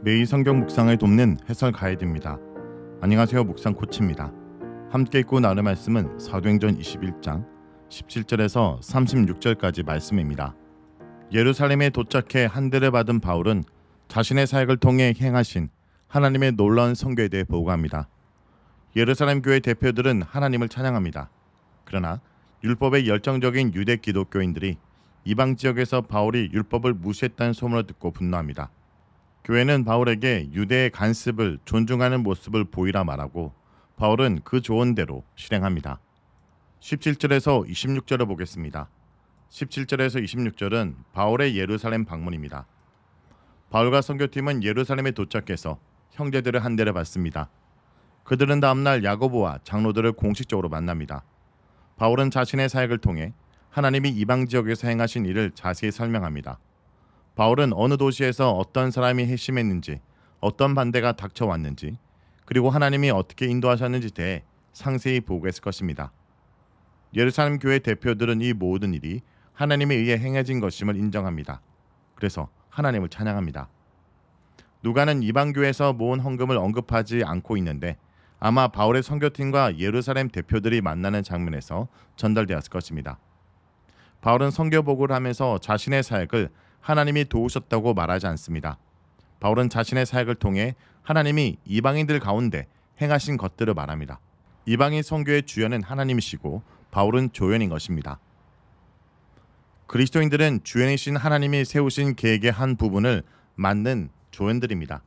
매일 성경 묵상을 돕는 해설 가이드입니다. 안녕하세요. 묵상 코치입니다. 함께 읽고 나눌 말씀은 사도행전 21장 17절에서 36절까지 말씀입니다. 예루살렘에 도착해 한대를 받은 바울은 자신의 사역을 통해 행하신 하나님의 놀라운 선교에 대해 보고합니다. 예루살렘 교회 대표들은 하나님을 찬양합니다. 그러나 율법에 열정적인 유대 기독교인들이 이방 지역에서 바울이 율법을 무시했다는 소문을 듣고 분노합니다. 교회는 바울에게 유대의 간습을 존중하는 모습을 보이라 말하고 바울은 그 조언대로 실행합니다. 17절에서 26절을 보겠습니다. 17절에서 26절은 바울의 예루살렘 방문입니다. 바울과 선교팀은 예루살렘에 도착해서 형제들의 한대를 받습니다. 그들은 다음날 야고보와 장로들을 공식적으로 만납니다. 바울은 자신의 사역을 통해 하나님이 이방 지역에서 행하신 일을 자세히 설명합니다. 바울은 어느 도시에서 어떤 사람이 회심했는지, 어떤 반대가 닥쳐왔는지, 그리고 하나님이 어떻게 인도하셨는지 대해 상세히 보고했을 것입니다. 예루살렘 교회 대표들은 이 모든 일이 하나님에 의해 행해진 것임을 인정합니다. 그래서 하나님을 찬양합니다. 누가는 이방 교회에서 모은 헌금을 언급하지 않고 있는데 아마 바울의 선교팀과 예루살렘 대표들이 만나는 장면에서 전달되었을 것입니다. 바울은 선교 보고를 하면서 자신의 사역을 하나님이 도우셨다고 말하지 않습니다. 바울은 자신의 사역을 통해 하나님이 이방인들 가운데 행하신 것들을 말합니다. 이방인 선교의 주연은 하나님이시고 바울은 조연인 것입니다. 그리스도인들은 주연이신 하나님이 세우신 계획의 한 부분을 맡는 조연들입니다.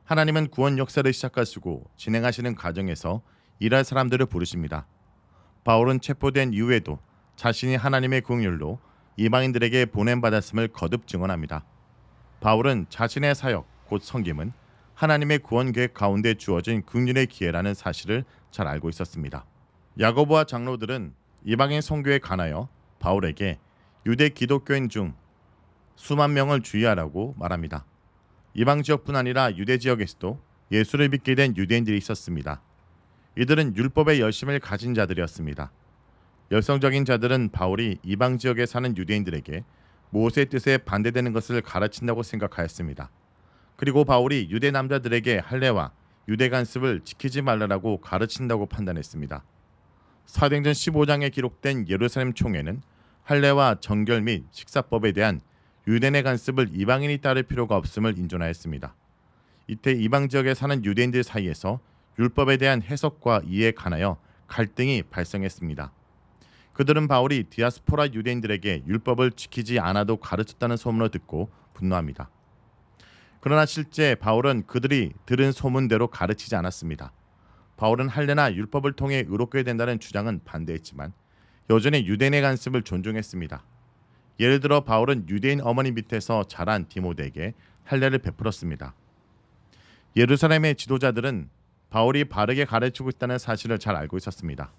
하나님은 구원 역사를 시작하시고 진행하시는 과정에서 일할 사람들을 부르십니다. 바울은 체포된 이후에도 자신이 하나님의 긍휼로 이방인들에게 보냄받았음을 거듭 증언합니다. 바울은 자신의 사역, 곧 섬김은 하나님의 구원 계획 가운데 주어진 긍휼의 기회라는 사실을 잘 알고 있었습니다. 야고보와 장로들은 이방인 선교에 관하여 바울에게 유대 기독교인 중 수만 명을 주의하라고 말합니다. 이방 지역뿐 아니라 유대 지역에서도 예수를 믿게 된 유대인들이 있었습니다. 이들은 율법의 열심을 가진 자들이었습니다. 열성적인 자들은 바울이 이방 지역에 사는 유대인들에게 모세의 뜻에 반대되는 것을 가르친다고 생각하였습니다. 그리고 바울이 유대 남자들에게 할례와 유대 간습을 지키지 말라고 가르친다고 판단했습니다. 사도행전 15장에 기록된 예루살렘 총회는 할례와 정결 및 식사법에 대한 유대인의 간습을 이방인이 따를 필요가 없음을 인정하였습니다. 이때 이방 지역에 사는 유대인들 사이에서 율법에 대한 해석과 이해에 관하여 갈등이 발생했습니다. 그들은 바울이 디아스포라 유대인들에게 율법을 지키지 않아도 가르쳤다는 소문을 듣고 분노합니다. 그러나 실제 바울은 그들이 들은 소문대로 가르치지 않았습니다. 바울은 할례나 율법을 통해 의롭게 된다는 주장은 반대했지만 여전히 유대인의 간습을 존중했습니다. 예를 들어 바울은 유대인 어머니 밑에서 자란 디모데에게 할례를 베풀었습니다. 예루살렘의 지도자들은 바울이 바르게 가르치고 있다는 사실을 잘 알고 있었습니다.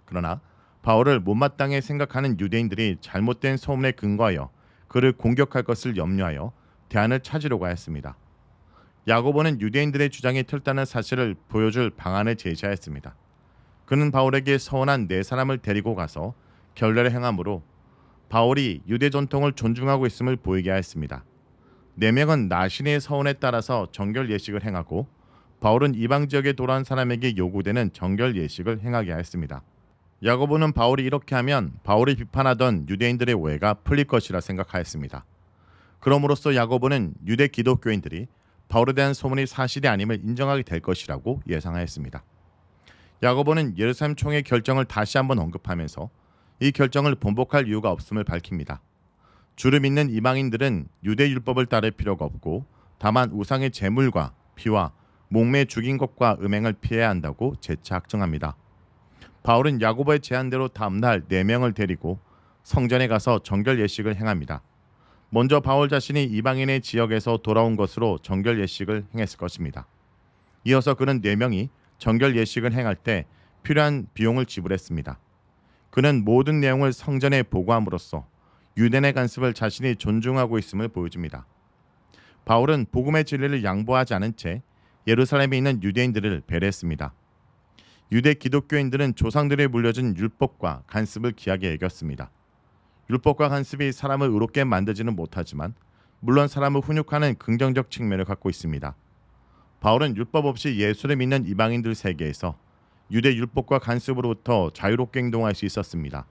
그러나 바울을 못마땅히 생각하는 유대인들이 잘못된 소문에 근거하여 그를 공격할 것을 염려하여 대안을 찾으려고 하였습니다. 야고보는 유대인들의 주장이 틀다는 사실을 보여줄 방안을 제시하였습니다. 그는 바울에게 서원한 네 사람을 데리고 가서 결례를 행함으로 바울이 유대 전통을 존중하고 있음을 보이게 하였습니다. 네 명은 나신의 서원에 따라서 정결 예식을 행하고 바울은 이방 지역에 돌아온 사람에게 요구되는 정결 예식을 행하게 하였습니다. 야고보는 바울이 이렇게 하면 바울이 비판하던 유대인들의 오해가 풀릴 것이라 생각하였습니다. 그럼으로써 야고보는 유대 기독교인들이 바울에 대한 소문이 사실이 아님을 인정하게 될 것이라고 예상하였습니다. 야고보는 예루살렘 총회 결정을 다시 한번 언급하면서 이 결정을 번복할 이유가 없음을 밝힙니다. 주를 믿는 이방인들은 유대 율법을 따를 필요가 없고 다만 우상의 제물과 피와 목매 죽인 것과 음행을 피해야 한다고 재차 확정합니다. 바울은 야고보의 제안대로 다음날 4명을 데리고 성전에 가서 정결 예식을 행합니다. 먼저 바울 자신이 이방인의 지역에서 돌아온 것으로 정결 예식을 행했을 것입니다. 이어서 그는 4명이 정결 예식을 행할 때 필요한 비용을 지불했습니다. 그는 모든 내용을 성전에 보고함으로써 유대인의 간습을 자신이 존중하고 있음을 보여줍니다. 바울은 복음의 진리를 양보하지 않은 채 예루살렘에 있는 유대인들을 배려했습니다. 유대 기독교인들은 조상들이 물려준 율법과 간습을 귀하게 여겼습니다. 율법과 간습이 사람을 의롭게 만들지는 못하지만 물론 사람을 훈육하는 긍정적 측면을 갖고 있습니다. 바울은 율법 없이 예수를 믿는 이방인들 세계에서 유대 율법과 간섭으로부터 자유롭게 행동할 수 있었습니다.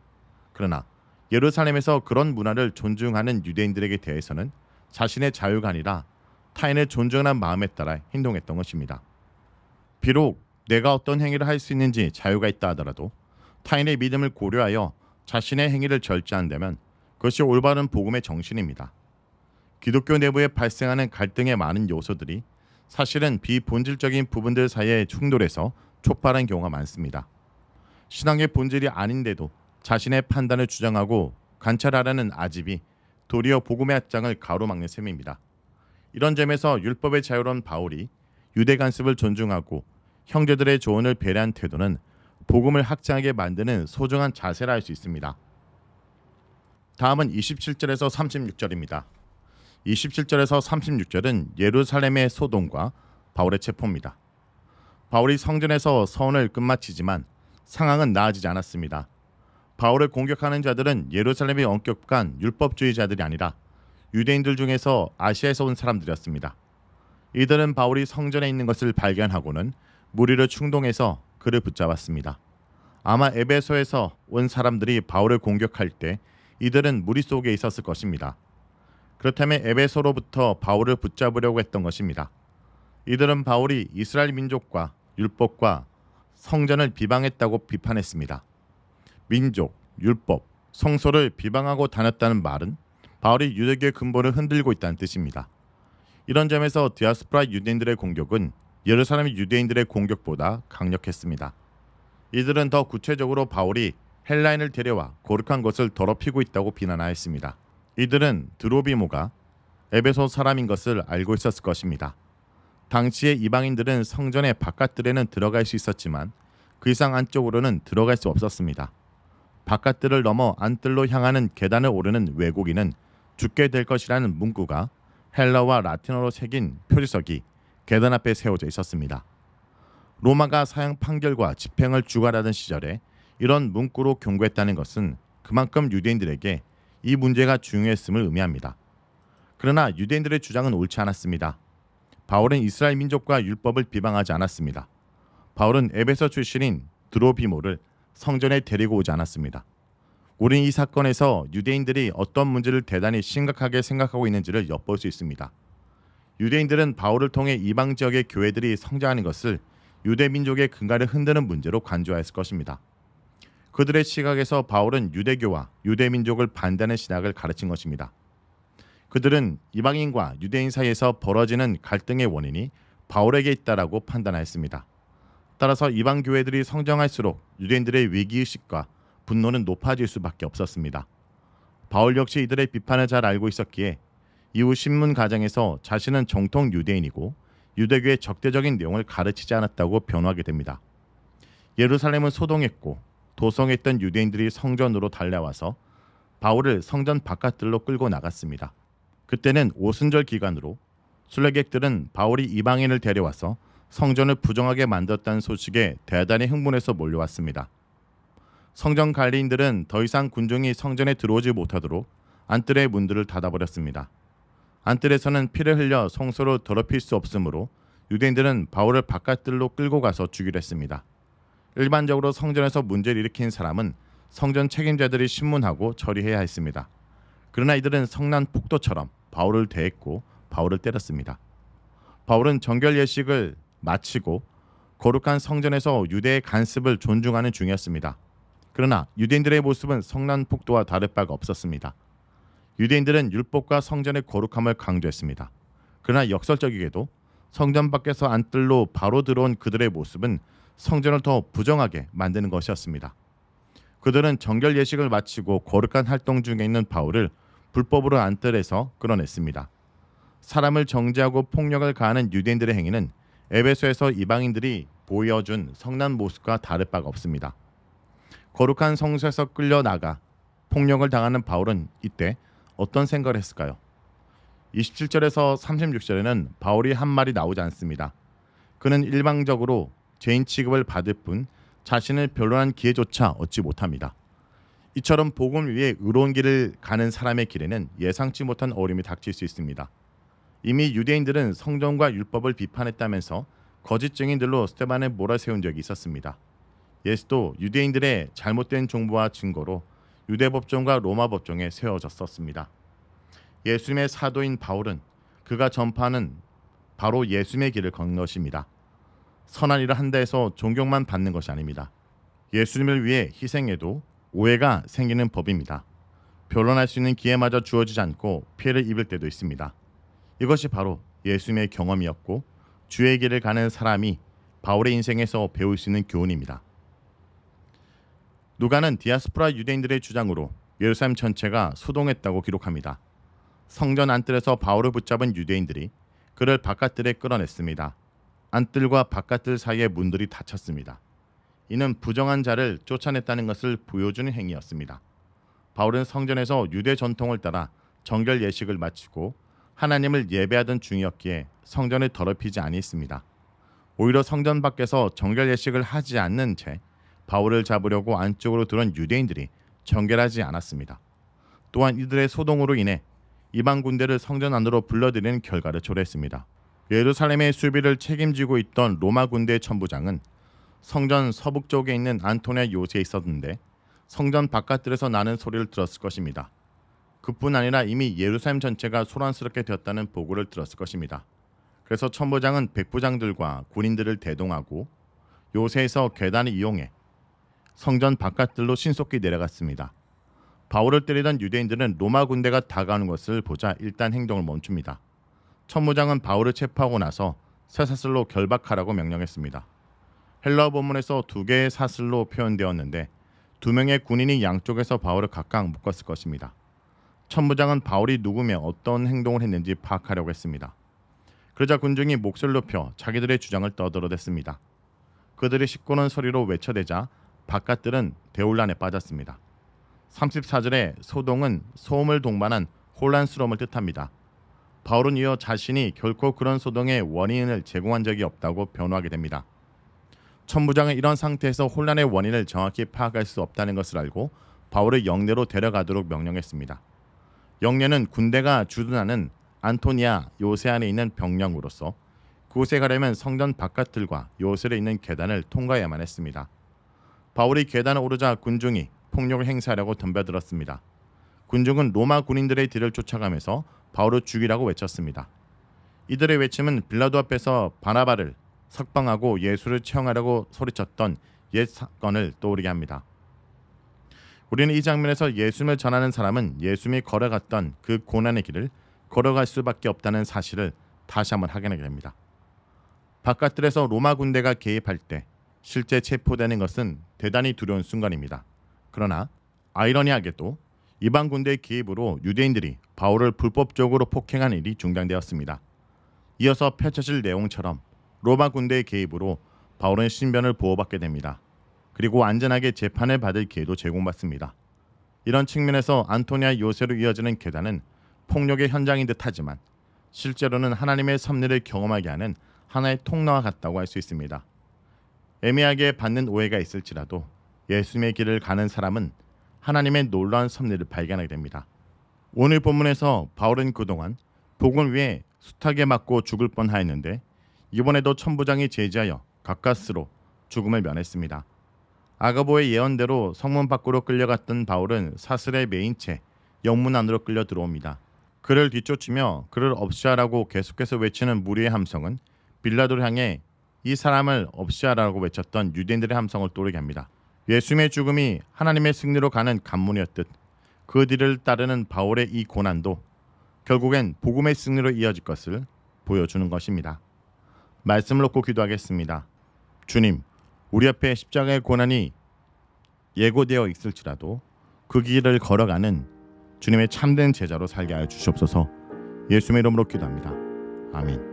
그러나 예루살렘에서 그런 문화를 존중하는 유대인들에게 대해서는 자신의 자유가 아니라 타인을 존중하는 마음에 따라 행동했던 것입니다. 비록 내가 어떤 행위를 할 수 있는지 자유가 있다 하더라도 타인의 믿음을 고려하여 자신의 행위를 절제한다면 그것이 올바른 복음의 정신입니다. 기독교 내부에 발생하는 갈등의 많은 요소들이 사실은 비본질적인 부분들 사이의 충돌에서 촉발한 경우가 많습니다. 신앙의 본질이 아닌데도 자신의 판단을 주장하고 관찰하라는 아집이 도리어 복음의 앞장을 가로막는 셈입니다. 이런 점에서 율법의 자유로운 바울이 유대 간습을 존중하고 형제들의 조언을 배려한 태도는 복음을 확장하게 만드는 소중한 자세라 할 수 있습니다. 다음은 27절에서 36절입니다. 27절에서 36절은 예루살렘의 소동과 바울의 체포입니다. 바울이 성전에서 서원을 끝마치지만 상황은 나아지지 않았습니다. 바울을 공격하는 자들은 예루살렘의 엄격한 율법주의자들이 아니라 유대인들 중에서 아시아에서 온 사람들이었습니다. 이들은 바울이 성전에 있는 것을 발견하고는 무리를 충동해서 그를 붙잡았습니다. 아마 에베소에서 온 사람들이 바울을 공격할 때 이들은 무리 속에 있었을 것입니다. 그렇다면 에베소로부터 바울을 붙잡으려고 했던 것입니다. 이들은 바울이 이스라엘 민족과 율법과 성전을 비방했다고 비판했습니다. 민족, 율법, 성소를 비방하고 다녔다는 말은 바울이 유대교의 근본을 흔들고 있다는 뜻입니다. 이런 점에서 디아스포라 유대인들의 공격은 예루살렘 유대인들의 공격보다 강력했습니다. 이들은 더 구체적으로 바울이 헬라인을 데려와 거룩한 것을 더럽히고 있다고 비난하였습니다. 이들은 드로비모가 에베소 사람인 것을 알고 있었을 것입니다. 당시의 이방인들은 성전의 바깥들에는 들어갈 수 있었지만 그 이상 안쪽으로는 들어갈 수 없었습니다. 바깥들을 넘어 안뜰로 향하는 계단을 오르는 외국인은 죽게 될 것이라는 문구가 헬라와 라틴어로 새긴 표지석이 계단 앞에 세워져 있었습니다. 로마가 사형 판결과 집행을 주관하던 시절에 이런 문구로 경고했다는 것은 그만큼 유대인들에게 이 문제가 중요했음을 의미합니다. 그러나 유대인들의 주장은 옳지 않았습니다. 바울은 이스라엘 민족과 율법을 비방하지 않았습니다. 바울은 에베소 출신인 드로비모를 성전에 데리고 오지 않았습니다. 우리는 이 사건에서 유대인들이 어떤 문제를 대단히 심각하게 생각하고 있는지를 엿볼 수 있습니다. 유대인들은 바울을 통해 이방 지역의 교회들이 성장하는 것을 유대 민족의 근간을 흔드는 문제로 간주하였을 것입니다. 그들의 시각에서 바울은 유대교와 유대 민족을 반대하는 신학을 가르친 것입니다. 그들은 이방인과 유대인 사이에서 벌어지는 갈등의 원인이 바울에게 있다라고 판단하였습니다. 따라서 이방 교회들이 성장할수록 유대인들의 위기의식과 분노는 높아질 수밖에 없었습니다. 바울 역시 이들의 비판을 잘 알고 있었기에 이후 신문 가정에서 자신은 정통 유대인이고 유대교의 적대적인 내용을 가르치지 않았다고 변호하게 됩니다. 예루살렘은 소동했고 도성했던 유대인들이 성전으로 달려와서 바울을 성전 바깥들로 끌고 나갔습니다. 그때는 오순절 기간으로 순례객들은 바울이 이방인을 데려와서 성전을 부정하게 만들었다는 소식에 대단히 흥분해서 몰려왔습니다. 성전 관리인들은 더 이상 군중이 성전에 들어오지 못하도록 안뜰의 문들을 닫아버렸습니다. 안뜰에서는 피를 흘려 성소를 더럽힐 수 없으므로 유대인들은 바울을 바깥들로 끌고 가서 죽이려 했습니다. 일반적으로 성전에서 문제를 일으킨 사람은 성전 책임자들이 신문하고 처리해야 했습니다. 그러나 이들은 성난 폭도처럼 바울을 대했고 바울을 때렸습니다. 바울은 정결 예식을 마치고 거룩한 성전에서 유대의 간습을 존중하는 중이었습니다. 그러나 유대인들의 모습은 성난 폭도와 다를 바가 없었습니다. 유대인들은 율법과 성전의 거룩함을 강조했습니다. 그러나 역설적이게도 성전 밖에서 안뜰로 바로 들어온 그들의 모습은 성전을 더 부정하게 만드는 것이었습니다. 그들은 정결 예식을 마치고 거룩한 활동 중에 있는 바울을 불법으로 안뜰에서 끌어냈습니다. 사람을 정죄하고 폭력을 가하는 유대인들의 행위는 에베소에서 이방인들이 보여준 성난 모습과 다를 바가 없습니다. 거룩한 성소에서 끌려나가 폭력을 당하는 바울은 이때 어떤 생각을 했을까요? 27절에서 36절에는 바울이 한 말이 나오지 않습니다. 그는 일방적으로 죄인 취급을 받을 뿐 자신을 변론한 기회조차 얻지 못합니다. 이처럼 복음 위에 의로운 길을 가는 사람의 길에는 예상치 못한 어려움이 닥칠 수 있습니다. 이미 유대인들은 성전과 율법을 비판했다면서 거짓 증인들로 스데반을 몰아세운 적이 있었습니다. 예수도 유대인들의 잘못된 정보와 증거로 유대 법정과 로마 법정에 세워졌었습니다. 예수님의 사도인 바울은 그가 전파하는 바로 예수님의 길을 건 것입니다. 선한 일을 한다 해서 존경만 받는 것이 아닙니다. 예수님을 위해 희생해도 오해가 생기는 법입니다. 변론할 수 있는 기회마저 주어지지 않고 피해를 입을 때도 있습니다. 이것이 바로 예수님의 경험이었고 주의 길을 가는 사람이 바울의 인생에서 배울 수 있는 교훈입니다. 누가는 디아스포라 유대인들의 주장으로 예루살렘 전체가 소동했다고 기록합니다. 성전 안뜰에서 바울을 붙잡은 유대인들이 그를 바깥들에 끌어냈습니다. 안뜰과 바깥들 사이의 문들이 닫혔습니다. 이는 부정한 자를 쫓아냈다는 것을 보여주는 행위였습니다. 바울은 성전에서 유대 전통을 따라 정결 예식을 마치고 하나님을 예배하던 중이었기에 성전을 더럽히지 아니했습니다. 오히려 성전 밖에서 정결 예식을 하지 않는 채 바울을 잡으려고 안쪽으로 들어온 유대인들이 정결하지 않았습니다. 또한 이들의 소동으로 인해 이방 군대를 성전 안으로 불러들이는 결과를 초래했습니다. 예루살렘의 수비를 책임지고 있던 로마 군대의 천부장은 성전 서북쪽에 있는 안토니아 요새에 있었는데 성전 바깥들에서 나는 소리를 들었을 것입니다. 그뿐 아니라 이미 예루살렘 전체가 소란스럽게 되었다는 보고를 들었을 것입니다. 그래서 천부장은 백부장들과 군인들을 대동하고 요새에서 계단을 이용해 성전 바깥들로 신속히 내려갔습니다. 바울을 때리던 유대인들은 로마 군대가 다가오는 것을 보자 일단 행동을 멈춥니다. 천부장은 바울을 체포하고 나서 쇠사슬로 결박하라고 명령했습니다. 헬라어 본문에서 두 개의 사슬로 표현되었는데 두 명의 군인이 양쪽에서 바울을 각각 묶었을 것입니다. 천부장은 바울이 누구며 어떤 행동을 했는지 파악하려고 했습니다. 그러자 군중이 목소리를 높여 자기들의 주장을 떠들어댔습니다. 그들이 시끄러운 소리로 외쳐대자 바깥들은 대혼란에 빠졌습니다. 34절의 소동은 소음을 동반한 혼란스러움을 뜻합니다. 바울은 이어 자신이 결코 그런 소동의 원인을 제공한 적이 없다고 변호하게 됩니다. 천부장은 이런 상태에서 혼란의 원인을 정확히 파악할 수 없다는 것을 알고 바울을 영내로 데려가도록 명령했습니다. 영내는 군대가 주둔하는 안토니아 요새 안에 있는 병력으로서 그곳에 가려면 성전 바깥들과 요새에 있는 계단을 통과해야만 했습니다. 바울이 계단을 오르자 군중이 폭력을 행사하려고 덤벼들었습니다. 군중은 로마 군인들의 뒤를 쫓아가면서 바울을 죽이라고 외쳤습니다. 이들의 외침은 빌라도 앞에서 바나바를 석방하고 예수를 채용하려고 소리쳤던 옛 사건을 떠오르게 합니다. 우리는 이 장면에서 예수님을 전하는 사람은 예수님이 걸어갔던 그 고난의 길을 걸어갈 수밖에 없다는 사실을 다시 한번 확인하게 됩니다. 바깥들에서 로마 군대가 개입할 때 실제 체포되는 것은 대단히 두려운 순간입니다. 그러나 아이러니하게도 이방 군대의 개입으로 유대인들이 바울을 불법적으로 폭행한 일이 중단되었습니다. 이어서 펼쳐질 내용처럼 로마 군대의 개입으로 바울은 신변을 보호받게 됩니다. 그리고 안전하게 재판을 받을 기회도 제공받습니다. 이런 측면에서 안토니아 요새로 이어지는 계단은 폭력의 현장인 듯하지만 실제로는 하나님의 섭리를 경험하게 하는 하나의 통로와 같다고 할 수 있습니다. 애매하게 받는 오해가 있을지라도 예수님의 길을 가는 사람은 하나님의 놀라운 섭리를 발견하게 됩니다. 오늘 본문에서 바울은 그동안 복음을 위해 숱하게 맞고 죽을 뻔하였는데 이번에도 천부장이 제지하여 가까스로 죽음을 면했습니다. 아가보의 예언대로 성문 밖으로 끌려갔던 바울은 사슬에 매인 채 영문 안으로 끌려 들어옵니다. 그를 뒤쫓으며 그를 없이하라고 계속해서 외치는 무리의 함성은 빌라도를 향해 이 사람을 없이하라고 외쳤던 유대인들의 함성을 떠오르게 합니다. 예수님의 죽음이 하나님의 승리로 가는 관문이었듯 그 뒤를 따르는 바울의 이 고난도 결국엔 복음의 승리로 이어질 것을 보여주는 것입니다. 말씀을 놓고 기도하겠습니다. 주님, 우리 앞에 십자가의 고난이 예고되어 있을지라도 그 길을 걸어가는 주님의 참된 제자로 살게 하여 주시옵소서. 예수님의 이름으로 기도합니다. 아멘.